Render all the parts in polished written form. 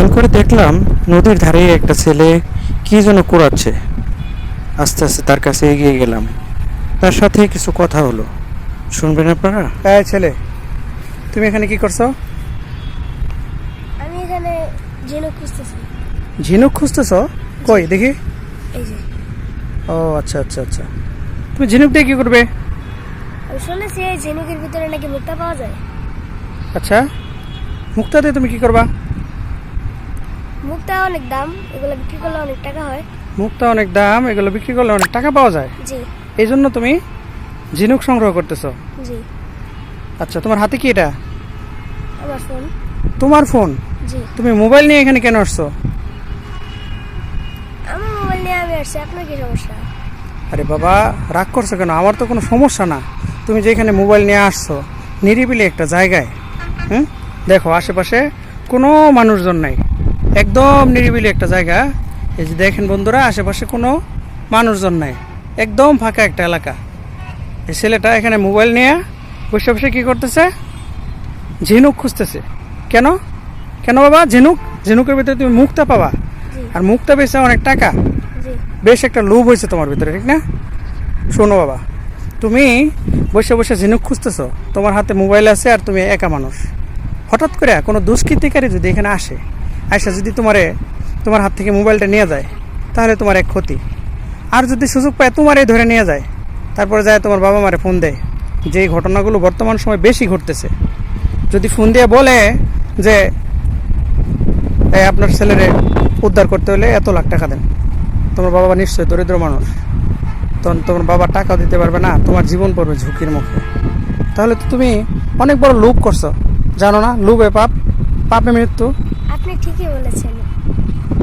খেয়াল করে দেখলাম নদীর ধারে একটা ছেলে কি যেন কুড়াচ্ছে। আস্তে আস্তে তার কাছে এগিয়ে গেলাম, তার সাথে কিছু কথা হলো। শুনবেন আপনারা? হ্যাঁ ছেলে, তুমি এখানে কি করছো? আমি এখানে ঝিনুক খুঁজতেছি। ঝিনুক খুঁজতেছো? কই দেখি। এই যে ও আচ্ছা আচ্ছা আচ্ছা, তুমি ঝিনুক দিয়ে কি করবে? আমি শুনেছি এই ঝিনুকের ভিতরে নাকি মুক্তা পাওয়া যায়। আচ্ছা, মুক্তা দিয়ে তুমি কি করবা? মুক্তা অনেক দাম, এগুলো বিক্রি করলে অনেক টাকা হয়। মুক্তা অনেক দাম, এগুলো বিক্রি করলে অনেক টাকা পাওয়া যায়, জি এই জন্য তুমি ঝিনুক সংগ্রহ করতেছো। জি। আচ্ছা, তোমার হাতে কি এটা? আমার ফোন। তোমার ফোন? জি। তুমি মোবাইল নিয়ে এখানে কেন আসছো? আমার মোবাইল নিয়ে আমি আসছি, আপনার কি সমস্যা? আরে বাবা, রাগ করছো কেন? আমার তো কোনো সমস্যা না। তুমি যে এখানে মোবাইল নিয়ে আসছো নিরিবিলি একটা জায়গায়, দেখো আশেপাশে কোনো মানুষজন নাই, একদম নিরিবিলি একটা জায়গা। এই যে দেখেন বন্ধুরা, আশেপাশে কোনো মানুষজন নাই, একদম ফাঁকা একটা এলাকা। এই ছেলেটা এখানে মোবাইল নিয়ে বসে বসে কী করতেছে? ঝিনুক খুঁজতেছে। কেন কেন বাবা? ঝিনুকের ভিতরে তুমি মুক্তা পাবা, জি আর মুক্তা বেচে অনেক টাকা। জি বেশ একটা লোভ হয়েছে তোমার ভিতরে, ঠিক না? শোনো বাবা, তুমি বসে বসে ঝিনুক খুঁজতেছো, তোমার হাতে মোবাইল আছে আর তুমি একা মানুষ। হঠাৎ করে কোনো দুষ্কৃতিকারী যদি এখানে আসে, যদি তোমার হাত থেকে মোবাইলটা নিয়ে যায়, তাহলে তোমার এক ক্ষতি। আর যদি সুযোগ পায় তোমারই ধরে নিয়ে যায়, তারপরে যায় তোমার বাবা মারে ফোন দেয়, যে এই ঘটনাগুলো বর্তমান সময় বেশি ঘটতেছে। যদি ফোন দিয়ে বলে যে আপনার ছেলেরে উদ্ধার করতে হলে এত লাখ টাকা দেন, তোমার বাবা নিশ্চয়ই দরিদ্র মানুষ, তখন তোমার বাবা টাকাও দিতে পারবে না, তোমার জীবন পড়বে ঝুঁকির মুখে। তাহলে তো তুমি অনেক বড় লোভ করছো, জানো না? লোভে পাপ, পাপে মৃত্যু। আপনি ঠিকই বলেছেন।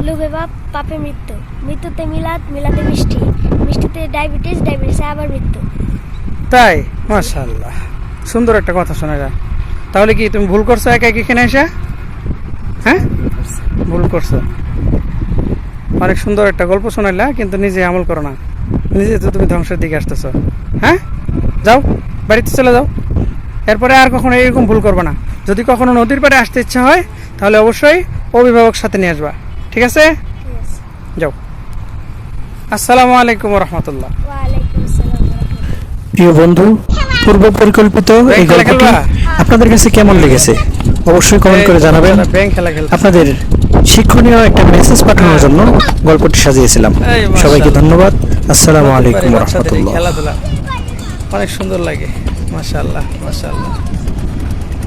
লোভে পাপ, পাপে মৃত্যু, মৃত্যুতে মিলাদ, মিলাদে মিষ্টি, মিষ্টিতে ডায়াবেটিস, ডায়াবেটিসে আবার মৃত্যু। তাই? মাশাআল্লাহ, সুন্দর একটা কথা শোনা যায়। তাহলে কি তুমি ভুল করছো একা এখানে এসে? হ্যাঁ, ভুল করছো। অনেক সুন্দর একটা গল্প শোনাইলা, কিন্তু নিজে আমল করো না, নিজে তো তুমি ধ্বংসের দিকে আসতেছো। হ্যাঁ, যাও বাড়িতে চলে যাও, এরপরে আর কখনো এরকম ভুল করবে না। যদি কখনো নদীর পাড়ে আসতে ইচ্ছা হয়, তাহলে অবশ্যই অভিভাবক সাথে নিয়ে আসবা, ঠিক আছে? ঠিক আছে। যাও। আসসালামু আলাইকুম রহমতুল্লাহ। ওয়ালাইকুম আসসালাম ওয়া রাহমাতুল্লাহ। প্রিয় বন্ধু, পূর্ব পরিকল্পিত এই খেলা গল্পটি খেলবা? আপনাদের কাছে কেমন লেগেছে অবশ্যই কমেন্ট করে জানাবেন। ব্যাংক খেলা খেলতে আপনাদের শিক্ষণীয় একটা মেসেজ পাঠানোর জন্য গল্পটি সাজিয়েছিলাম। এই মাশাআল্লাহ। সবাইকে ধন্যবাদ। আসসালামু আলাইকুম বাচ্চাদের এই রহমতুল্লাহ। খেলাধুলা অনেক সুন্দর লাগে। মাশাআল্লাহ মাশাআল্লাহ,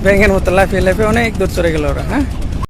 ব্যাঙের মতো লাফিয়ে লাফিয়ে অনেক দূর চলে গেল ওরা। হ্যাঁ।